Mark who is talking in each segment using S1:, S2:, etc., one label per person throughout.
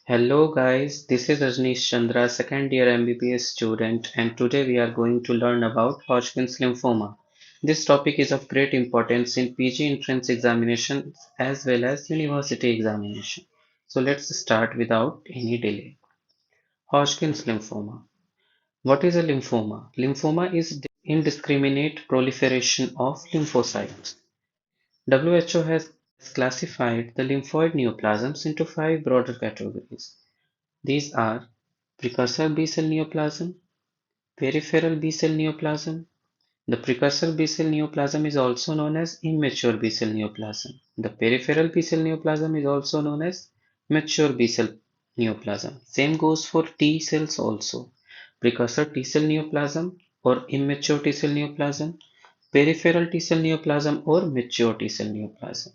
S1: Hello guys, this is Rajneesh Chandra, second year MBBS student, and today we are going to learn about Hodgkin's lymphoma. This topic is of great importance in PG entrance examinations as well as university examination. So let's start without any delay. Hodgkin's lymphoma. What is a lymphoma? Lymphoma is indiscriminate proliferation of lymphocytes. WHO has classified the lymphoid neoplasms into five broader categories. These are precursor B-cell neoplasm, peripheral B-cell neoplasm. The precursor B-cell neoplasm is also known as immature B-cell neoplasm. The peripheral B-cell neoplasm is also known as mature B-cell neoplasm. Same goes for T cells also. Precursor T-cell neoplasm or immature T-cell neoplasm, peripheral T-cell neoplasm or mature T-cell neoplasm.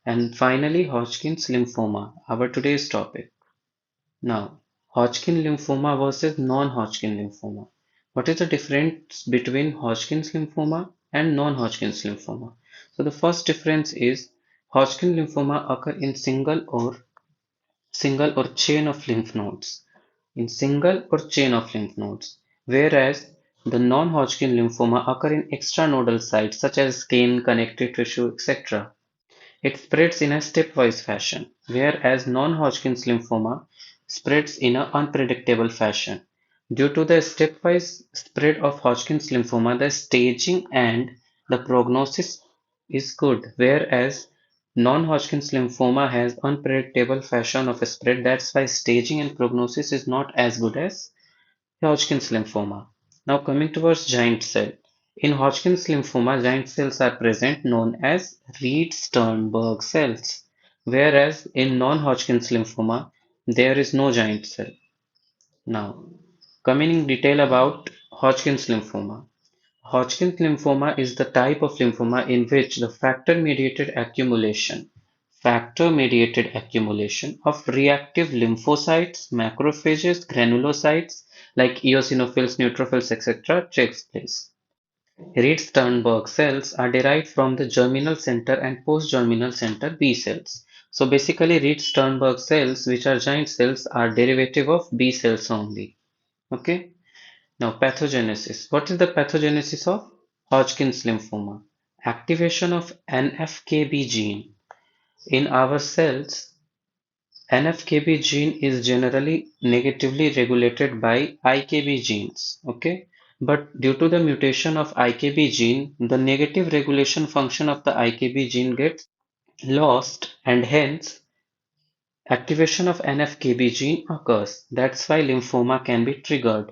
S1: And finally, Hodgkin's lymphoma, our today's topic. Now, Hodgkin lymphoma versus non-Hodgkin lymphoma. What is the difference between Hodgkin's lymphoma and non-Hodgkin's lymphoma? So the first difference is Hodgkin lymphoma occur in single or chain of lymph nodes. In single or chain of lymph nodes, whereas the non-Hodgkin lymphoma occur in extranodal sites such as skin, connective tissue, etc. It spreads in a stepwise fashion, whereas non-Hodgkin's lymphoma spreads in an unpredictable fashion. Due to the stepwise spread of Hodgkin's lymphoma, the staging and the prognosis is good, whereas non-Hodgkin's lymphoma has unpredictable fashion of spread. That's why staging and prognosis is not as good as Hodgkin's lymphoma. Now coming towards giant cell. In Hodgkin's lymphoma, giant cells are present known as Reed Sternberg cells, whereas in non-Hodgkin's lymphoma, there is no giant cell. Now, coming in detail about Hodgkin's lymphoma. Hodgkin's lymphoma is the type of lymphoma in which the factor-mediated accumulation of reactive lymphocytes, macrophages, granulocytes like eosinophils, neutrophils, etc. takes place. Reed Sternberg cells are derived from the germinal center and post-germinal center B cells. So basically Reed Sternberg cells, which are giant cells, are derivative of B cells only. Okay. Now, pathogenesis. What is the pathogenesis of Hodgkin's lymphoma? Activation of NF-κB gene. In our cells, NF-κB gene is generally negatively regulated by IKB genes. Okay, but due to the mutation of IKB gene, the negative regulation function of the IKB gene gets lost, and hence activation of NF-κB gene occurs. That's why lymphoma can be triggered.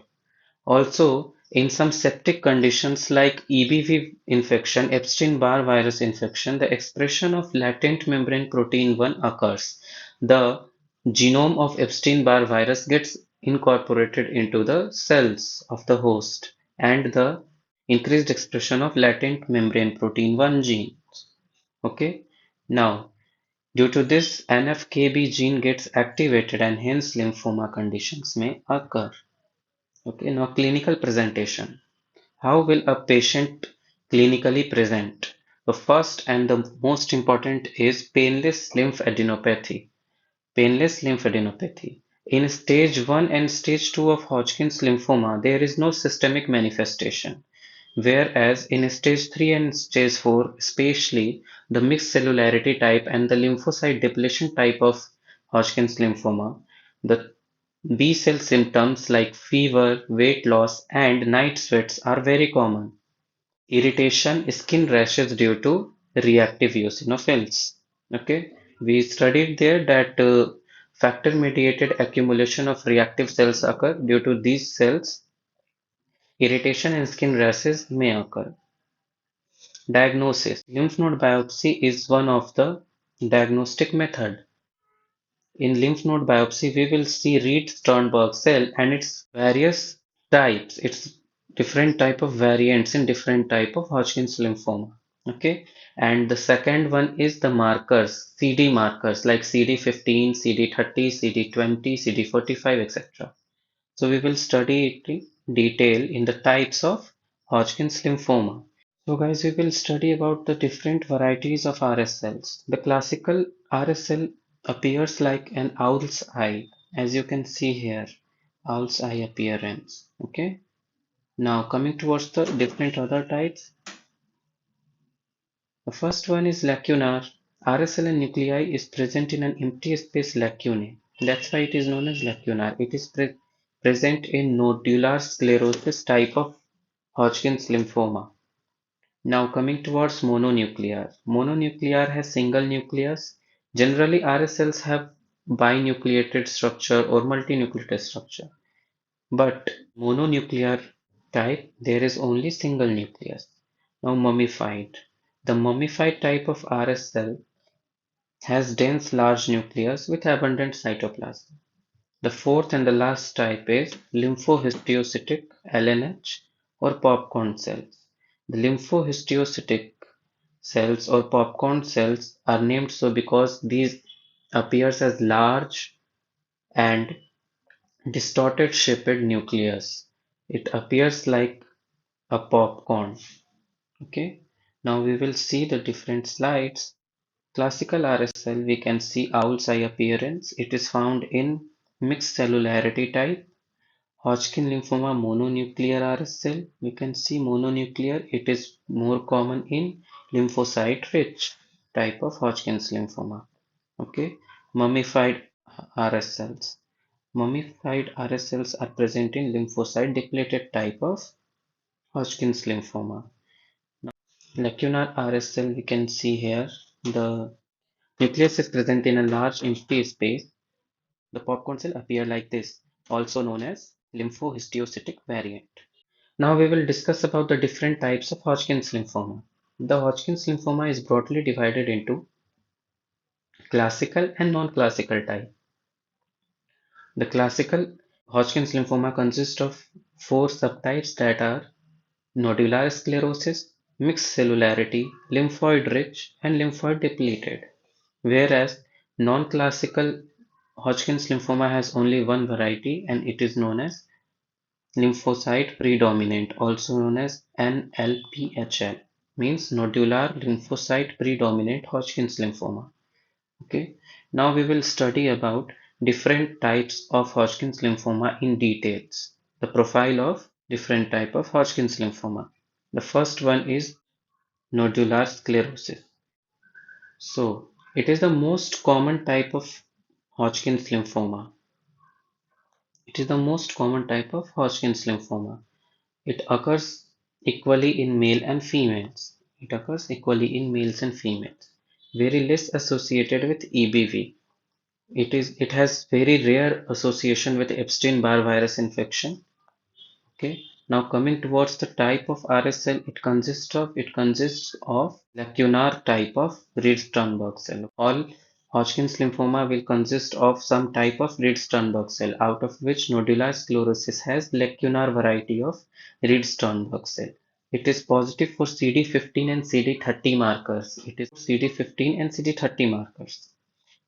S1: Also, in some septic conditions like EBV infection, Epstein-Barr virus infection, the expression of latent membrane protein 1 occurs. The genome of Epstein-Barr virus gets incorporated into the cells of the host and the increased expression of latent membrane protein 1 gene. Okay. Now, due to this, NF-κB gene gets activated and hence lymphoma conditions may occur. Okay, now clinical presentation. How will a patient clinically present? The first and the most important is painless lymphadenopathy. Painless lymphadenopathy. In stage 1 and stage 2 of Hodgkin's lymphoma, there is no systemic manifestation. Whereas in stage 3 and stage 4, especially the mixed cellularity type and the lymphocyte depletion type of Hodgkin's lymphoma, the B cell symptoms like fever, weight loss, and night sweats are very common. Irritation, skin rashes due to reactive eosinophils. Okay, we studied there that factor-mediated accumulation of reactive cells occur due to these cells. Irritation and skin rashes may occur. Diagnosis. Lymph node biopsy is one of the diagnostic method. In lymph node biopsy, we will see Reed Sternberg cell and its various types. It's different type of variants in different type of Hodgkin's lymphoma. Okay, and the second one is the markers, CD markers like CD15, CD30, CD20, CD45, etc. So we will study it in detail in the types of Hodgkin's lymphoma. So guys, we will study about the different varieties of RS cells. The classical RS cell appears like an owl's eye. as you can see here, owl's eye appearance. Okay. Now coming towards the different other types, the first one is lacunar. RSL nuclei is present in an empty space lacunae. That's why it is known as lacunar. It is present in nodular sclerosis type of Hodgkin's lymphoma. Now coming towards mononuclear. Mononuclear has single nucleus. Generally, RSLs have binucleated structure or multinucleated structure. But mononuclear type, there is only single nucleus. Now mummified. The mummified type of RSL has dense large nucleus with abundant cytoplasm. The fourth and the last type is lymphohistiocytic LNH or popcorn cells. The lymphohistiocytic cells or popcorn cells are named so because these appears as large and distorted shaped nucleus. It appears like a popcorn. Okay. Now we will see the different slides. Classical RSL, we can see owl's eye appearance. It is found in mixed cellularity type. Hodgkin lymphoma mononuclear RSL. We can see mononuclear. It is more common in lymphocyte rich type of Hodgkin's lymphoma. Okay. Mummified RSLs. Mummified RSLs are present in lymphocyte depleted type of Hodgkin's lymphoma. Lacunar RSL, we can see here, the nucleus is present in a large empty space. The popcorn cell appear like this, also known as lymphohistiocytic variant. Now we will discuss about the different types of Hodgkin's lymphoma. The Hodgkin's lymphoma is broadly divided into classical and non-classical type. The classical Hodgkin's lymphoma consists of four subtypes that are nodular sclerosis, mixed cellularity, lymphoid rich, and lymphoid depleted. Whereas non-classical Hodgkin's lymphoma has only one variety and it is known as lymphocyte predominant, also known as N.L.P.H.L, means nodular lymphocyte predominant Hodgkin's lymphoma. Okay, now we will study about different types of Hodgkin's lymphoma in details. The profile of different type of Hodgkin's lymphoma. The first one is nodular sclerosis. So, it is the most common type of Hodgkin's lymphoma. It is the most common type of Hodgkin's lymphoma. It occurs equally in male and females. It occurs equally in males and females. Very less associated with EBV. It has very rare association with Epstein-Barr virus infection. Okay. Now coming towards the type of RSL, it consists of lacunar type of Reed Sternberg cell. All Hodgkin's lymphoma will consist of some type of Reed Sternberg cell, out of which nodular sclerosis has lacunar variety of Reed Sternberg cell. It is positive for CD15 and CD30 markers. It is CD15 and CD30 markers.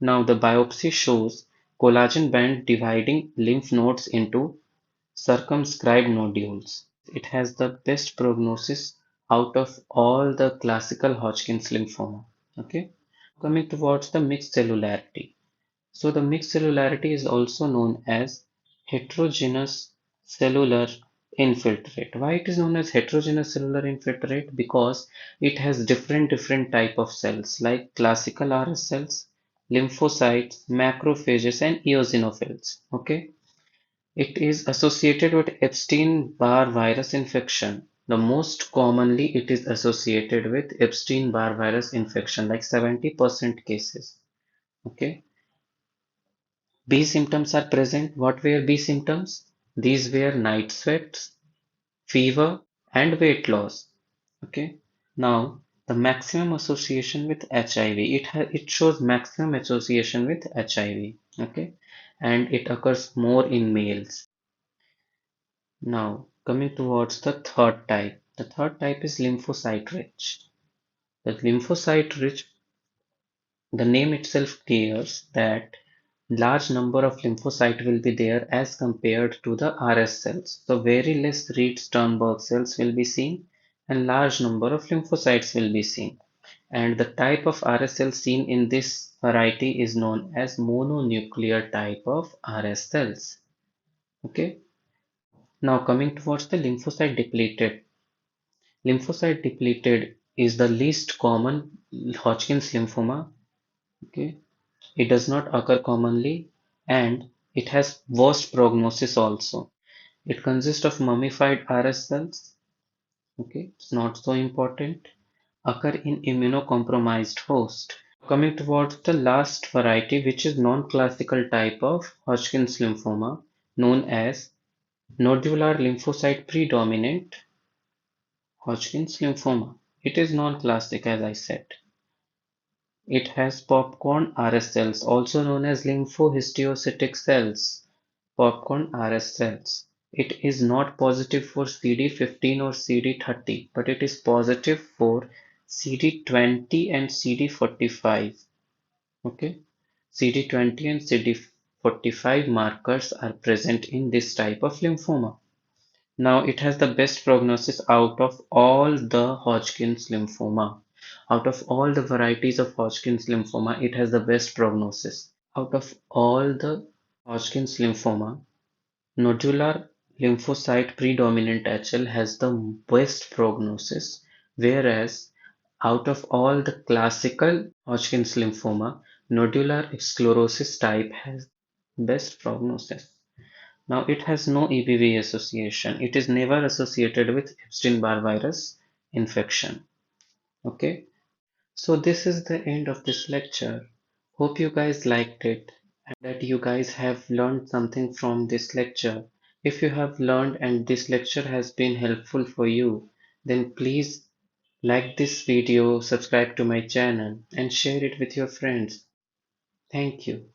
S1: Now the biopsy shows collagen band dividing lymph nodes into circumscribed nodules. It has the best prognosis out of all the classical Hodgkin's lymphoma. Okay, coming towards the mixed cellularity. So the mixed cellularity is also known as heterogeneous cellular infiltrate. Why it is known as heterogeneous cellular infiltrate? Because it has different type of cells like classical RS cells, lymphocytes, macrophages, and eosinophils. Okay. It is associated with Epstein-Barr virus infection. The most commonly it is associated with Epstein-Barr virus infection, like 70% cases. Okay. B symptoms are present. What were B symptoms? These were night sweats, fever, and weight loss. Okay. Now, the maximum association with HIV. It shows maximum association with HIV. Okay. And it occurs more in males. Now, coming towards the third type. The third type is lymphocyte rich. The lymphocyte rich, the name itself clears that large number of lymphocyte will be there as compared to the RS cells. So very less Reed Sternberg cells will be seen and large number of lymphocytes will be seen. and the type of RS cell seen in this variety is known as mononuclear type of RS cells. Okay, now coming towards the lymphocyte depleted. Lymphocyte depleted is the least common Hodgkin's lymphoma. Okay, it does not occur commonly and it has worst prognosis also. It consists of mummified RS cells. Okay, it's not so important. Occur in immunocompromised host. Coming towards the last variety, which is non-classical type of Hodgkin's lymphoma, known as nodular lymphocyte predominant Hodgkin's lymphoma. It is non-classic, as I said. It has popcorn RS cells, also known as lymphohistiocytic cells, popcorn RS cells. It is not positive for CD15 or CD30, but it is positive for CD20 and CD45. Okay, CD20 and CD45 markers are present in this type of lymphoma. Now it has the best prognosis out of all the Hodgkin's lymphoma. Out of all the varieties of Hodgkin's lymphoma, it has the best prognosis. Out of all the Hodgkin's lymphoma, nodular lymphocyte predominant HL has the best prognosis, whereas out of all the classical Hodgkin's lymphoma, nodular sclerosis type has best prognosis. Now it has no EBV association. It is never associated with Epstein-Barr virus infection. Okay, so this is the end of this lecture. Hope you guys liked it and that you guys have learned something from this lecture. If you have learned and this lecture has been helpful for you, then please like this video, subscribe to my channel and share it with your friends. Thank you.